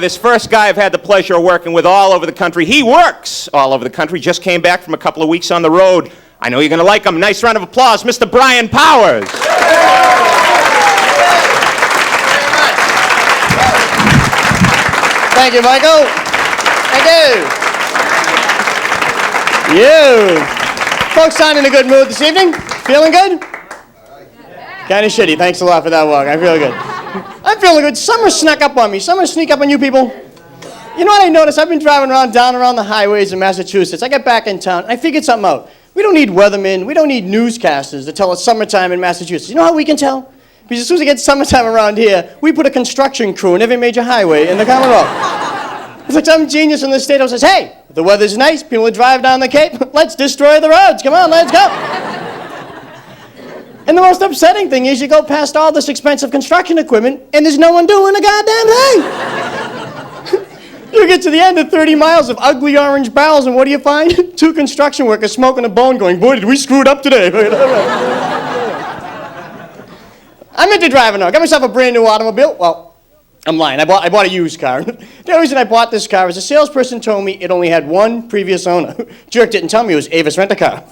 This first guy I've had the pleasure of working with all over the country. He works all over the country. Just came back from a couple of weeks on the road. I know you're going to like him. Nice round of applause, Mr. Brian Powers. Thank you, Michael. Thank you. You. Folks sound in a good mood this evening? Feeling good? Kind of shitty. Thanks a lot for that walk. I feel good. I'm feeling good. Summer snuck up on me. Summer sneak up on you people. You know what I noticed? I've been driving around the highways in Massachusetts. I got back in town, and I figured something out. We don't need weathermen. We don't need newscasters to tell us summertime in Massachusetts. You know how we can tell? Because as soon as it gets summertime around here, we put a construction crew in every major highway in the Commonwealth. It's like some genius in the state says, hey, if the weather's nice, people will drive down the Cape, let's destroy the roads. Come on, let's go. And the most upsetting thing is you go past all this expensive construction equipment and there's no one doing a goddamn thing. You get to the end of 30 miles of ugly orange barrels and what do you find? 2 construction workers smoking a bone going, boy, did we screw it up today. I'm into driving now. I got myself a brand new automobile. Well, I'm lying. I bought a used car. The only reason I bought this car is the salesperson told me it only had one previous owner. Jerk didn't tell me it was Avis Rent-A-Car.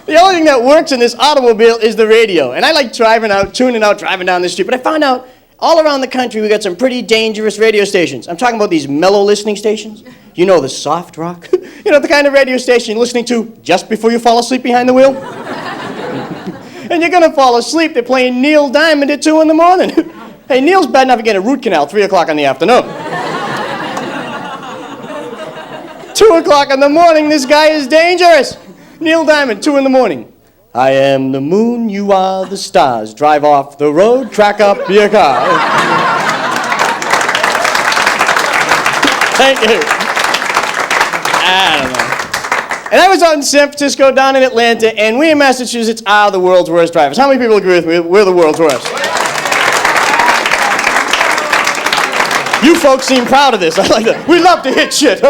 The only thing that works in this automobile is the radio. And I like tuning out, driving down the street. But I found out all around the country we got some pretty dangerous radio stations. I'm talking about these mellow listening stations. You know, the soft rock. You know, the kind of radio station you're listening to just before you fall asleep behind the wheel. And you're going to fall asleep. They're playing Neil Diamond at 2 in the morning. Hey, Neil's bad enough to get a root canal 3 o'clock in the afternoon. 2 o'clock in the morning, this guy is dangerous. Neil Diamond, 2 in the morning. I am the moon, you are the stars. Drive off the road, crack up your car. Thank you. I don't know. And I was out in San Francisco, down in Atlanta, and we in Massachusetts are the world's worst drivers. How many people agree with me? We're the world's worst. You folks seem proud of this. I like that. We love to hit shit.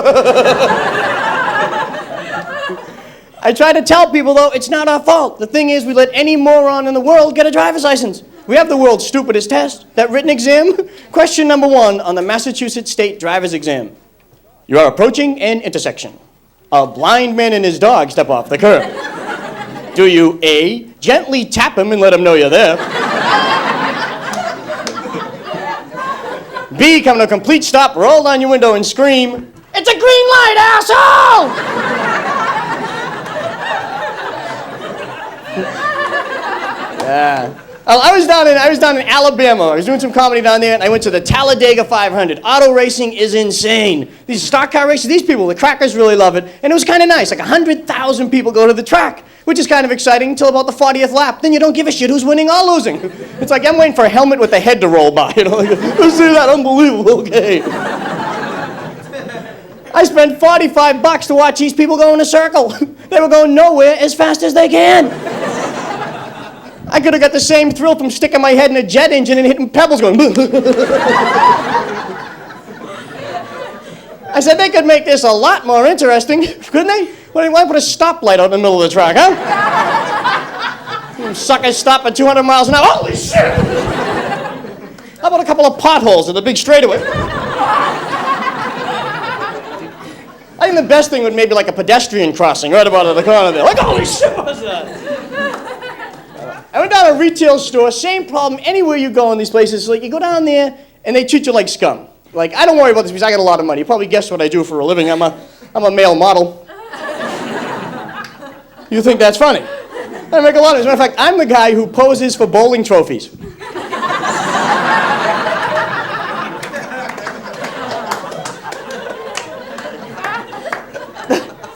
I try to tell people, though, it's not our fault. The thing is, we let any moron in the world get a driver's license. We have the world's stupidest test, that written exam. Question number 1 on the Massachusetts State driver's exam. You are approaching an intersection. A blind man and his dog step off the curb. Do you A, gently tap him and let him know you're there? B, come to a complete stop, roll down your window and scream, it's a green light, asshole! Yeah. I was down in Alabama. I was doing some comedy down there, and I went to the Talladega 500. Auto racing is insane. These stock car races, these people, the crackers really love it, and it was kind of nice. Like 100,000 people go to the track, which is kind of exciting until about the 40th lap. Then you don't give a shit who's winning or losing. It's like I'm waiting for a helmet with the head to roll by. You know, like, let's do that. Unbelievable. Okay. I spent $45 to watch these people go in a circle. They were going nowhere as fast as they can. I could have got the same thrill from sticking my head in a jet engine and hitting pebbles going. I said they could make this a lot more interesting, couldn't they? Why put a stoplight out in the middle of the track, huh? You suckers stop at 200 miles an hour. Holy shit! How about a couple of potholes at the big straightaway? I think the best thing would maybe like a pedestrian crossing right about at the corner there. Like, holy shit, what was that? I went down to a retail store, same problem anywhere you go in these places. Like, you go down there, and they treat you like scum. Like, I don't worry about this because I got a lot of money. You probably guessed what I do for a living. I'm a male model. You think that's funny? I make a lot of it. As a matter of fact, I'm the guy who poses for bowling trophies.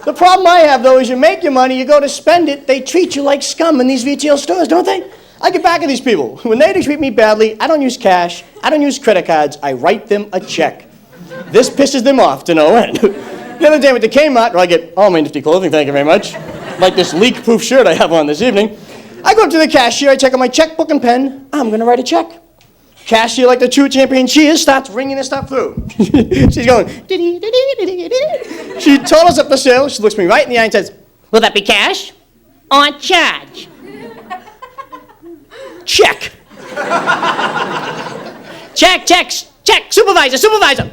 The problem I have, though, is you make your money, you go to spend it, they treat you like scum in these retail stores, don't they? I get back at these people. When they treat me badly, I don't use cash, I don't use credit cards, I write them a check. This pisses them off to no end. The other day with the Kmart, where I get all my nifty clothing, thank you very much, like this leak-proof shirt I have on this evening, I go up to the cashier, I check out my checkbook and pen, I'm going to write a check. Cashier, like the true champion she is, starts ringing this stuff through. She's going, she totals up the sale, she looks me right in the eye and says, will that be cash or charge? Check. check, check, check, supervisor, supervisor.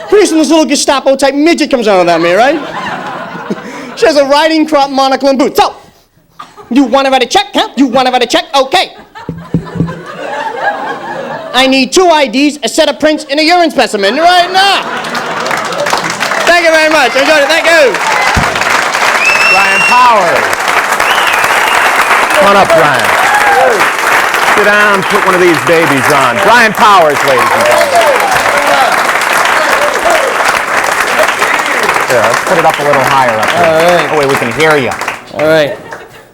Pretty soon this little Gestapo type midget comes out of that me, right? She has a riding crop, monocle, and boots. So, you want to write a check, huh? You want to write a check? Okay. I need 2 IDs, a set of prints, and a urine specimen right now. Thank you very much. Enjoyed it. Thank you. Brian Powers. Come on up, Brian. Sit down, put one of these babies on. Brian Powers, ladies and gentlemen. Here, let's put it up a little higher up here. All right. That way we can hear you. All right.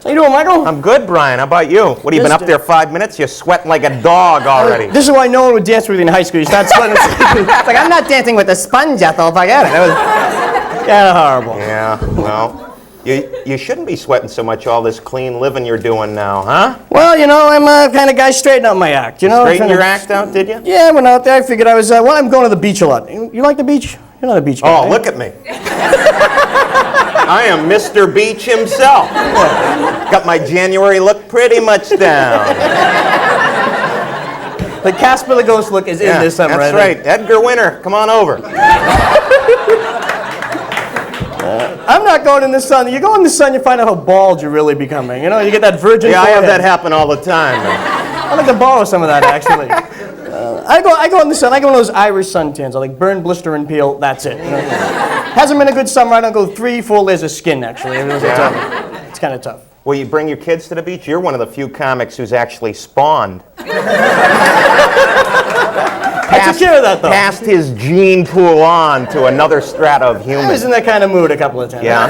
How you doing, Michael? I'm good, Brian. How about you? What, have you been up there 5 minutes? You're sweating like a dog already. This is why no one would dance with you in high school. You start sweating. It's like, I'm not dancing with a sponge, Ethel, if I get it. That was kind of horrible. Yeah, well, you shouldn't be sweating so much, all this clean living you're doing now, huh? Well, you know, I'm kind of guy straightening out my act, you know? Straighten your act out, did you? Yeah, I went out there. I figured I was, well, I'm going to the beach a lot. You like the beach? You're not a beach guy. Oh, right? look at me. I am Mr. Beach himself. Got my January look pretty much down. The Casper the Ghost look is in this summer, that's right. Edgar Winter, come on over. I'm not going in the sun. You go in the sun, you find out how bald you're really becoming. You know, you get that virgin Yeah, I have forehead. that happen all the time. I'd like to borrow some of that, actually. I go in the sun. I go in those Irish suntans. I like burn, blister, and peel. That's it. You know? Hasn't been a good summer. I don't go 3-4 layers of skin, actually. It's kind of tough. Well, you bring your kids to the beach? You're one of the few comics who's actually spawned. I took care of that, though. Passed his gene pool on to another strata of I humans. was in that kind of mood a couple of times. Yeah?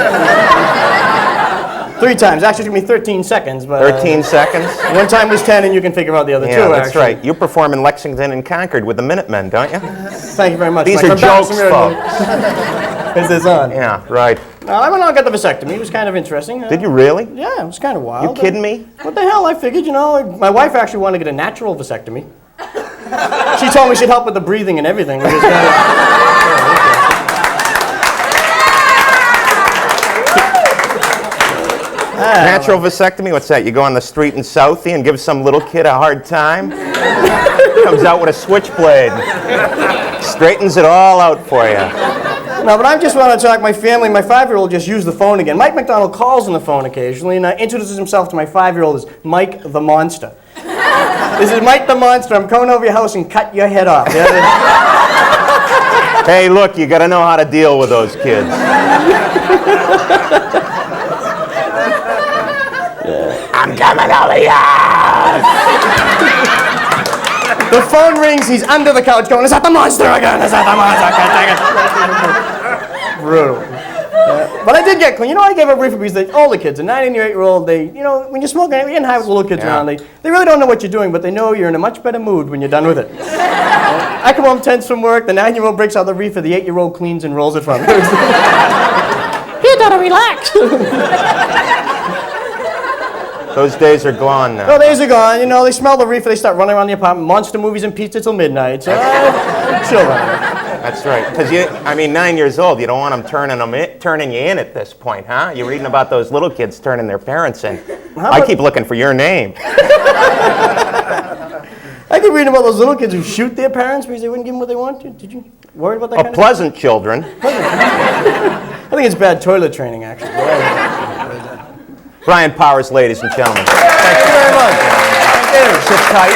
3 times. Actually, it took me 13 seconds. But, 13 seconds? One time was 10, and you can figure out the other 2, that's actually. right. You perform in Lexington and Concord with the Minutemen, don't you? Thank you very much. These Mike. are jokes, folks. Is this on? Yeah, right. I went on and got the vasectomy. It was kind of interesting. Did you really? Yeah, it was kind of wild. You kidding me? What the hell? I figured, you know, my wife actually wanted to get a natural vasectomy. She told me she'd help with the breathing and everything. Which is kind of, Natural vasectomy? What's that? You go on the street in Southie and give some little kid a hard time? Comes out with a switchblade. Straightens it all out for you. No, but I just want to talk my family. My 5-year-old just used the phone again. Mike McDonald calls on the phone occasionally and introduces himself to my 5-year-old as Mike the Monster. This is Mike the Monster. I'm coming over your house and cut your head off. Hey, look, you got to know how to deal with those kids. I'm coming over here. The phone rings. He's under the couch going, "Is that the monster again? Is that the monster?" Brutal. But I did get clean. You know, I gave up reefer because the older kids, the 9 and 8-year-old, they, you know, when you're smoking, you can have little kids around. They really don't know what you're doing, but they know you're in a much better mood when you're done with it. I come home tense from work. The 9-year-old breaks out the reefer. The 8-year-old cleans and rolls it from me. You gotta relax. Those days are gone now. No, days are gone. You know, they smell the reefer. They start running around the apartment. Monster movies and pizza till midnight. So, chill out. That's right. Because 9 years old, you don't want them turning you in at this point, huh? You're reading about those little kids turning their parents in. I keep looking for your name. I keep reading about those little kids who shoot their parents because they wouldn't give them what they wanted. Did you worry about that kind of Pleasant children. I think it's bad toilet training, actually. Brian Powers, ladies and gentlemen. Thank you very much. Thank you. Sit tight.